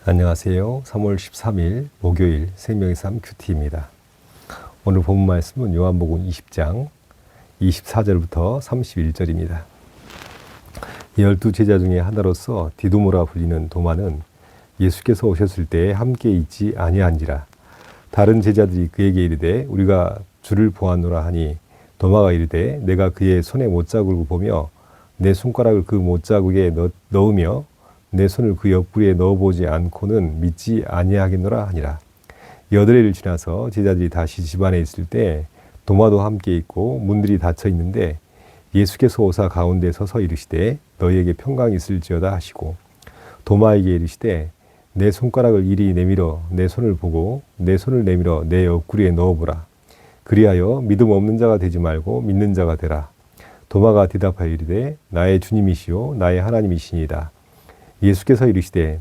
안녕하세요. 3월 13일 목요일 생명의 삶 큐티입니다. 오늘 본문 말씀은 요한복음 20장 24절부터 31절입니다. 12제자 중에 하나로서 디두모라 불리는 도마는 예수께서 오셨을 때에 함께 있지 아니한지라. 다른 제자들이 그에게 이르되 우리가 주를 보았노라 하니 도마가 이르되 내가 그의 손에 못자국을 보며 내 손가락을 그 못자국에 넣으며 내 손을 그 옆구리에 넣어보지 않고는 믿지 아니하겠노라 하니라. 8일을 지나서 제자들이 다시 집안에 있을 때 도마도 함께 있고 문들이 닫혀 있는데 예수께서 오사 가운데 서서 이르시되 너희에게 평강이 있을지어다 하시고 도마에게 이르시되 내 손가락을 이리 내밀어 내 손을 보고 내 손을 내밀어 내 옆구리에 넣어보라. 그리하여 믿음 없는 자가 되지 말고 믿는 자가 되라. 도마가 대답하여 이르되 나의 주님이시요 나의 하나님이시니이다. 예수께서 이르시되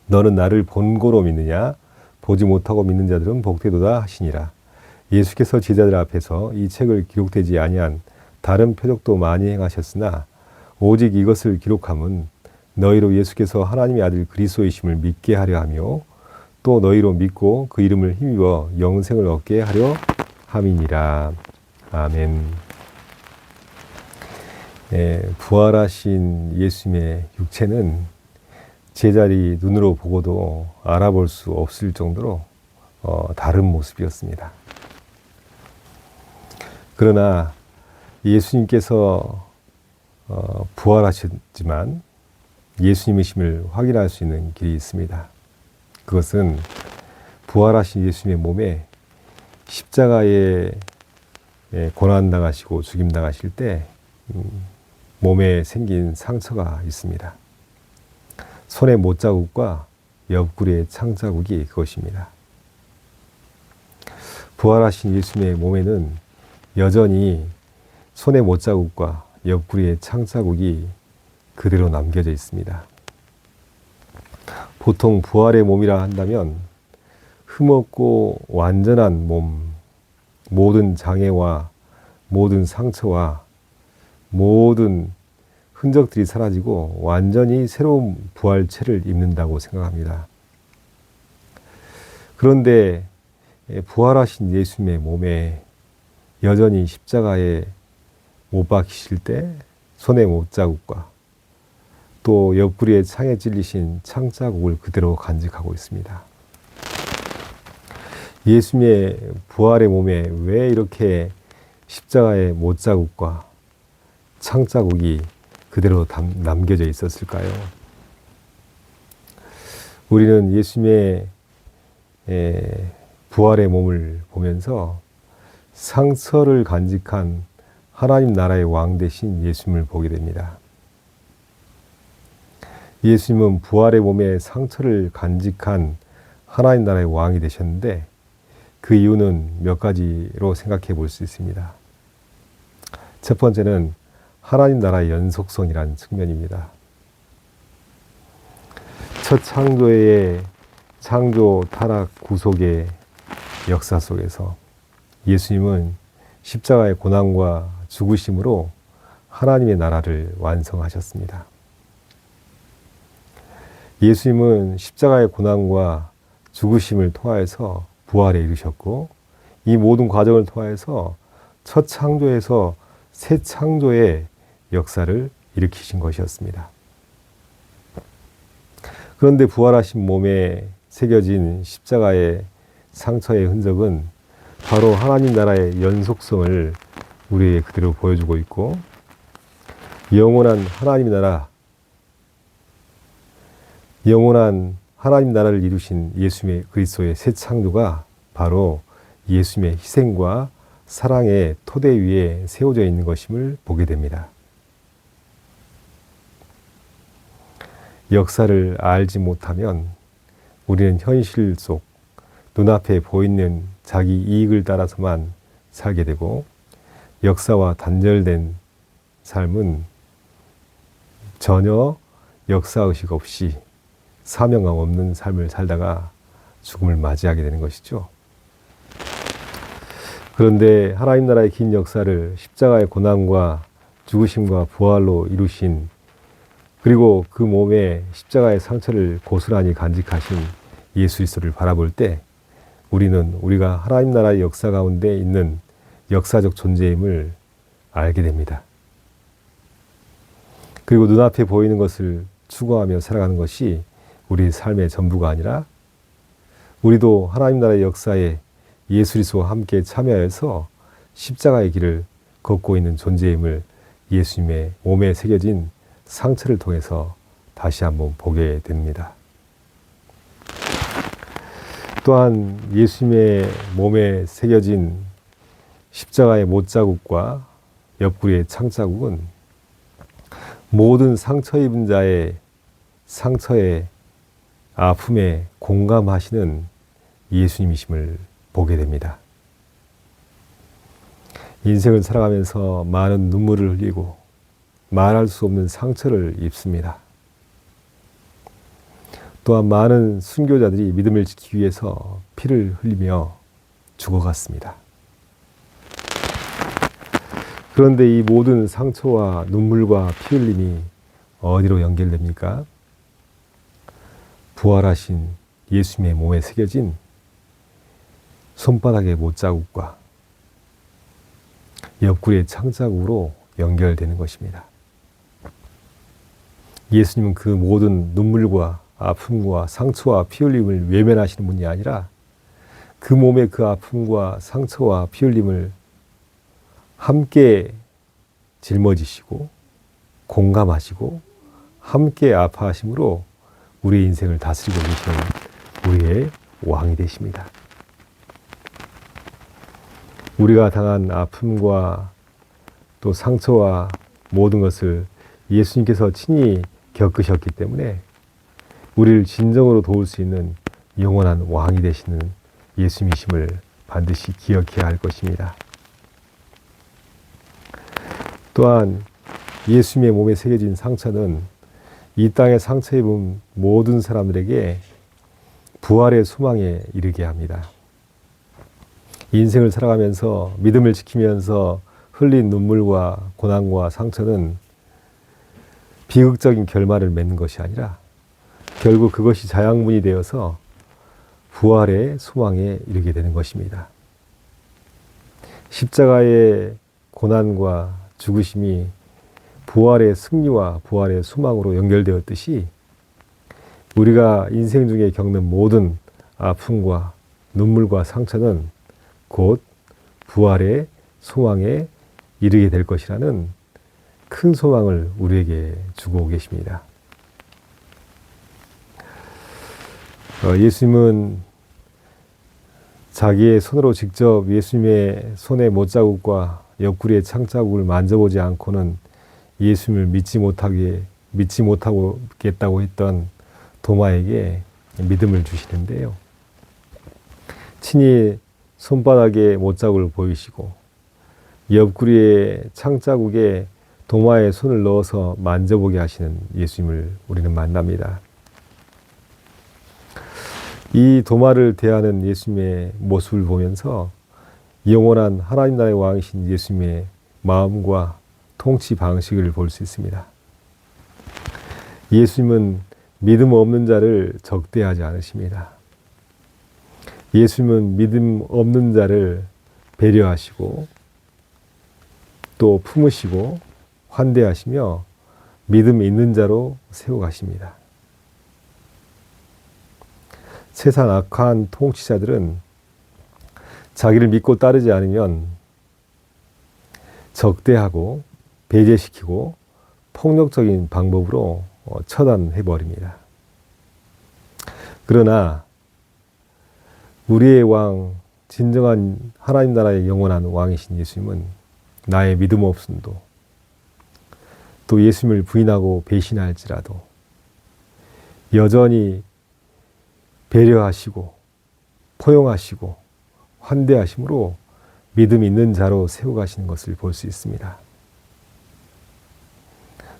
너는 나를 본고로 믿느냐? 보지 못하고 믿는 자들은 복되도다 하시니라. 예수께서 제자들 앞에서 이 책을 기록되지 아니한 다른 표적도 많이 행하셨으나 오직 이것을 기록함은 너희로 예수께서 하나님의 아들 그리스도이심을 믿게 하려 하며 또 너희로 믿고 그 이름을 힘입어 영생을 얻게 하려 함이니라. 아멘. 부활하신 예수님의 육체는 제자리 눈으로 보고도 알아볼 수 없을 정도로 다른 모습이었습니다. 그러나 예수님께서 부활하셨지만 예수님이심을 확인할 수 있는 길이 있습니다. 그것은 부활하신 예수님의 몸에 십자가에 고난당하시고 죽임당하실 때 몸에 생긴 상처가 있습니다. 손의 못자국과 옆구리의 창자국이 그것입니다. 부활하신 예수님의 몸에는 여전히 손의 못자국과 옆구리의 창자국이 그대로 남겨져 있습니다. 보통 부활의 몸이라 한다면 흠없고 완전한 몸, 모든 장애와 모든 상처와 모든 흔적들이 사라지고 완전히 새로운 부활체를 입는다고 생각합니다. 그런데 부활하신 예수님의 몸에 여전히 십자가에 못 박히실 때 손의 못자국과 또 옆구리에 창에 찔리신 창자국을 그대로 간직하고 있습니다. 예수님의 부활의 몸에 왜 이렇게 십자가의 못자국과 창자국이 그대로 남겨져 있었을까요? 우리는 예수님의 부활의 몸을 보면서 상처를 간직한 하나님 나라의 왕 되신 예수님을 보게 됩니다. 예수님은 부활의 몸에 상처를 간직한 하나님 나라의 왕이 되셨는데 그 이유는 몇 가지로 생각해 볼 수 있습니다. 첫 번째는 하나님 나라의 연속성이라는 측면입니다. 첫 창조의 창조, 타락, 구속의 역사 속에서 예수님은 십자가의 고난과 죽으심으로 하나님의 나라를 완성하셨습니다. 예수님은 십자가의 고난과 죽으심을 통하여서 부활에 이르셨고 이 모든 과정을 통하여서 첫 창조에서 새 창조의 역사를 일으키신 것이었습니다. 그런데 부활하신 몸에 새겨진 십자가의 상처의 흔적은 바로 하나님 나라의 연속성을 우리에게 그대로 보여주고 있고 영원한 하나님 나라, 영원한 하나님 나라를 이루신 예수님의 그리스도의 새 창조가 바로 예수님의 희생과 사랑의 토대 위에 세워져 있는 것임을 보게 됩니다. 역사를 알지 못하면 우리는 현실 속 눈앞에 보이는 자기 이익을 따라서만 살게 되고 역사와 단절된 삶은 전혀 역사의식 없이 사명감 없는 삶을 살다가 죽음을 맞이하게 되는 것이죠. 그런데 하나님 나라의 긴 역사를 십자가의 고난과 죽으심과 부활로 이루신 그리고 그 몸에 십자가의 상처를 고스란히 간직하신 예수 그리스도를 바라볼 때 우리는 우리가 하나님 나라의 역사 가운데 있는 역사적 존재임을 알게 됩니다. 그리고 눈앞에 보이는 것을 추구하며 살아가는 것이 우리 삶의 전부가 아니라 우리도 하나님 나라의 역사에 예수 그리스도와 함께 참여해서 십자가의 길을 걷고 있는 존재임을 예수님의 몸에 새겨진 상처를 통해서 다시 한번 보게 됩니다. 또한 예수님의 몸에 새겨진 십자가의 못자국과 옆구리의 창자국은 모든 상처 입은 자의 상처에 아픔에 공감하시는 예수님이심을 보게 됩니다. 인생을 살아가면서 많은 눈물을 흘리고 말할 수 없는 상처를 입습니다. 또한 많은 순교자들이 믿음을 지키기 위해서 피를 흘리며 죽어갔습니다. 그런데 이 모든 상처와 눈물과 피 흘림이 어디로 연결됩니까? 부활하신 예수님의 몸에 새겨진 손바닥의 못자국과 옆구리의 창자국으로 연결되는 것입니다. 예수님은 그 모든 눈물과 아픔과 상처와 피 흘림을 외면하시는 분이 아니라 그 몸의 그 아픔과 상처와 피 흘림을 함께 짊어지시고 공감하시고 함께 아파하심으로 우리의 인생을 다스리고 계시는 우리의 왕이 되십니다. 우리가 당한 아픔과 또 상처와 모든 것을 예수님께서 친히 겪으셨기 때문에 우리를 진정으로 도울 수 있는 영원한 왕이 되시는 예수님이심을 반드시 기억해야 할 것입니다. 또한 예수님의 몸에 새겨진 상처는 이 땅에 상처 입은 모든 사람들에게 부활의 소망에 이르게 합니다. 인생을 살아가면서 믿음을 지키면서 흘린 눈물과 고난과 상처는 비극적인 결말을 맺는 것이 아니라 결국 그것이 자양분이 되어서 부활의 소망에 이르게 되는 것입니다. 십자가의 고난과 죽으심이 부활의 승리와 부활의 소망으로 연결되었듯이 우리가 인생 중에 겪는 모든 아픔과 눈물과 상처는 곧 부활의 소망에 이르게 될 것이라는 큰 소망을 우리에게 주고 계십니다. 예수님은 자기의 손으로 직접 예수님의 손의 못자국과 옆구리의 창자국을 만져보지 않고는 예수님을 믿지 못하겠다고 했던 도마에게 믿음을 주시는데요. 친히 손바닥에 못자국을 보이시고 옆구리의 창자국에 도마에 손을 넣어서 만져보게 하시는 예수님을 우리는 만납니다. 이 도마를 대하는 예수님의 모습을 보면서 영원한 하나님 나라의 왕이신 예수님의 마음과 통치 방식을 볼 수 있습니다. 예수님은 믿음 없는 자를 적대하지 않으십니다. 예수님은 믿음 없는 자를 배려하시고 또 품으시고 환대하시며 믿음 있는 자로 세워가십니다. 세상 악한 통치자들은 자기를 믿고 따르지 않으면 적대하고 배제시키고 폭력적인 방법으로 처단해버립니다. 그러나 우리의 왕, 진정한 하나님 나라의 영원한 왕이신 예수님은 나의 믿음 없음도 또 예수님을 부인하고 배신할지라도 여전히 배려하시고 포용하시고 환대하심으로 믿음 있는 자로 세워가시는 것을 볼 수 있습니다.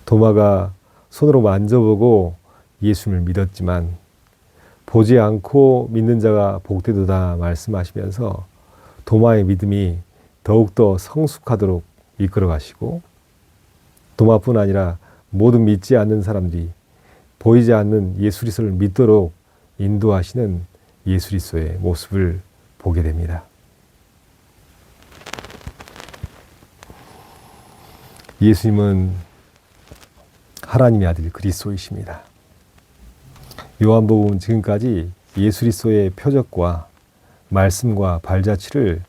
도마가 손으로 만져보고 예수님을 믿었지만 보지 않고 믿는 자가 복되도다 말씀하시면서 도마의 믿음이 더욱더 성숙하도록 이끌어 가시고 도마뿐 아니라 모든 믿지 않는 사람들이 보이지 않는 예수 그리스도를 믿도록 인도하시는 예수 그리스도의 모습을 보게 됩니다. 예수님은 하나님의 아들 그리스도이십니다. 요한복음은 지금까지 예수 그리스도의 표적과 말씀과 발자취를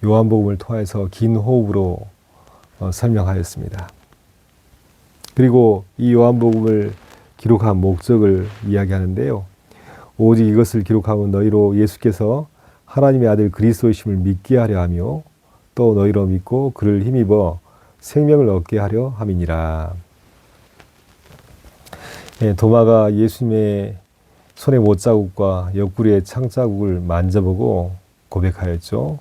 요한복음을 통해서 긴 호흡으로 설명하였습니다. 그리고 이 요한복음을 기록한 목적을 이야기하는데요. 오직 이것을 기록하면 너희로 예수께서 하나님의 아들 그리스도이심을 믿게 하려 하며 또 너희로 믿고 그를 힘입어 생명을 얻게 하려 함이니라. 도마가 예수님의 손의 못자국과 옆구리의 창자국을 만져보고 고백하였죠.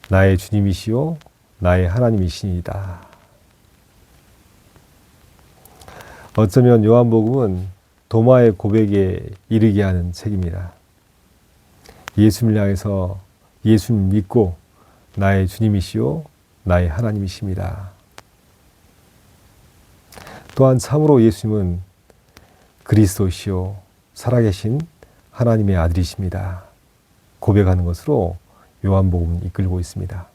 나의 주님이시요 나의 하나님이시니이다. 어쩌면 요한복음은 도마의 고백에 이르게 하는 책입니다. 예수님을 향해서 예수님 믿고 나의 주님이시요 나의 하나님이십니다. 또한 참으로 예수님은 그리스도시요 살아계신 하나님의 아들이십니다. 고백하는 것으로 요한복음은 이끌고 있습니다.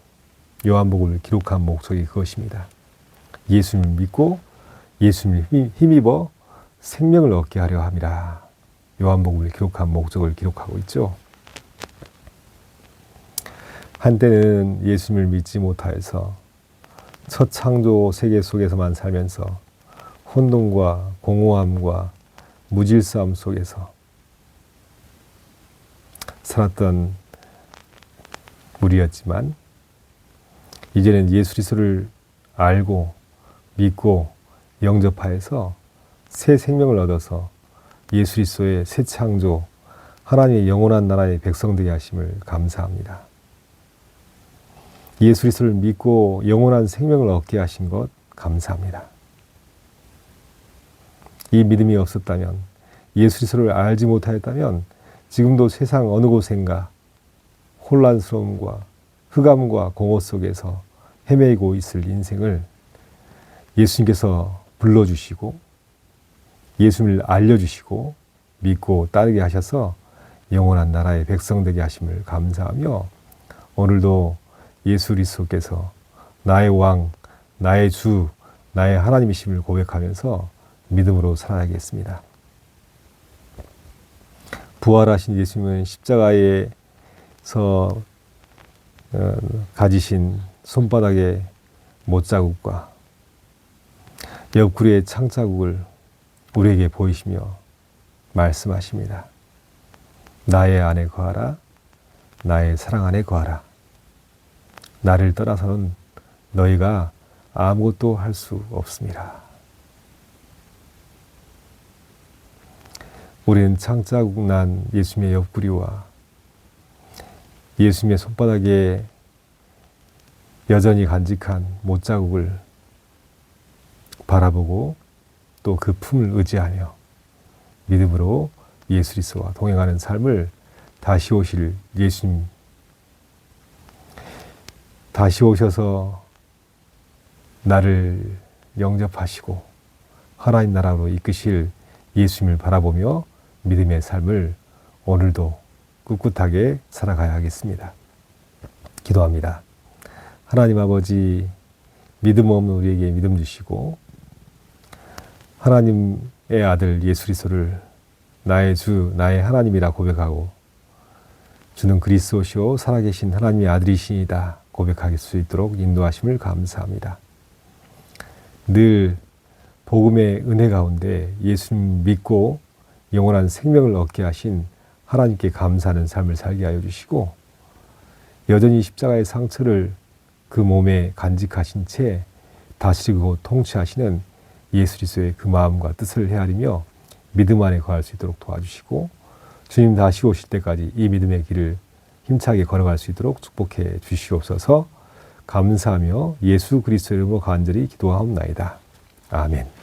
요한복음을 기록한 목적이 그것입니다. 예수님을 믿고 예수님을 힘입어 생명을 얻게 하려 함이라. 요한복음을 기록한 목적을 기록하고 있죠. 한때는 예수님을 믿지 못하여서 첫 창조 세계 속에서만 살면서 혼돈과 공허함과 무질서함 속에서 살았던 우리였지만 이제는 예수 그리스도를 알고 믿고 영접하여서 새 생명을 얻어서 예수 그리스도의 새 창조 하나님의 영원한 나라의 백성 되게 하심을 감사합니다. 예수 그리스도를 믿고 영원한 생명을 얻게 하신 것 감사합니다. 이 믿음이 없었다면, 예수 그리스도를 알지 못하였다면 지금도 세상 어느 곳인가 혼란스러움과 흑암과 공허 속에서 헤매고 있을 인생을 예수님께서 불러주시고 예수님을 알려주시고 믿고 따르게 하셔서 영원한 나라의 백성 되게 하심을 감사하며 오늘도 예수 그리스도께서 나의 왕, 나의 주, 나의 하나님이심을 고백하면서 믿음으로 살아야겠습니다. 부활하신 예수님은 십자가에서 가지신 손바닥의 못자국과 옆구리의 창자국을 우리에게 보이시며 말씀하십니다. 나의 안에 거하라, 나의 사랑 안에 거하라. 나를 떠나서는 너희가 아무것도 할 수 없습니다. 우리는 창자국 난 예수님의 옆구리와 예수님의 손바닥에 여전히 간직한 못자국을 바라보고 또 그 품을 의지하며 믿음으로 예수 그리스도와 동행하는 삶을 다시 오실 예수님, 다시 오셔서 나를 영접하시고 하나님 나라로 이끄실 예수님을 바라보며 믿음의 삶을 오늘도 꿋꿋하게 살아가야 하겠습니다. 기도합니다. 하나님 아버지, 믿음 없는 우리에게 믿음 주시고 하나님의 아들 예수 그리스도를 나의 주, 나의 하나님이라 고백하고 주는 그리스도시요 살아계신 하나님의 아들이시니다 고백할 수 있도록 인도하심을 감사합니다. 늘 복음의 은혜 가운데 예수님 믿고 영원한 생명을 얻게 하신 하나님께 감사하는 삶을 살게 하여 주시고 여전히 십자가의 상처를 그 몸에 간직하신 채 다스리고 통치하시는 예수 그리스도의 그 마음과 뜻을 헤아리며 믿음 안에 거할 수 있도록 도와주시고 주님 다시 오실 때까지 이 믿음의 길을 힘차게 걸어갈 수 있도록 축복해 주시옵소서. 감사하며 예수 그리스도의 이름으로 간절히 기도하옵나이다. 아멘.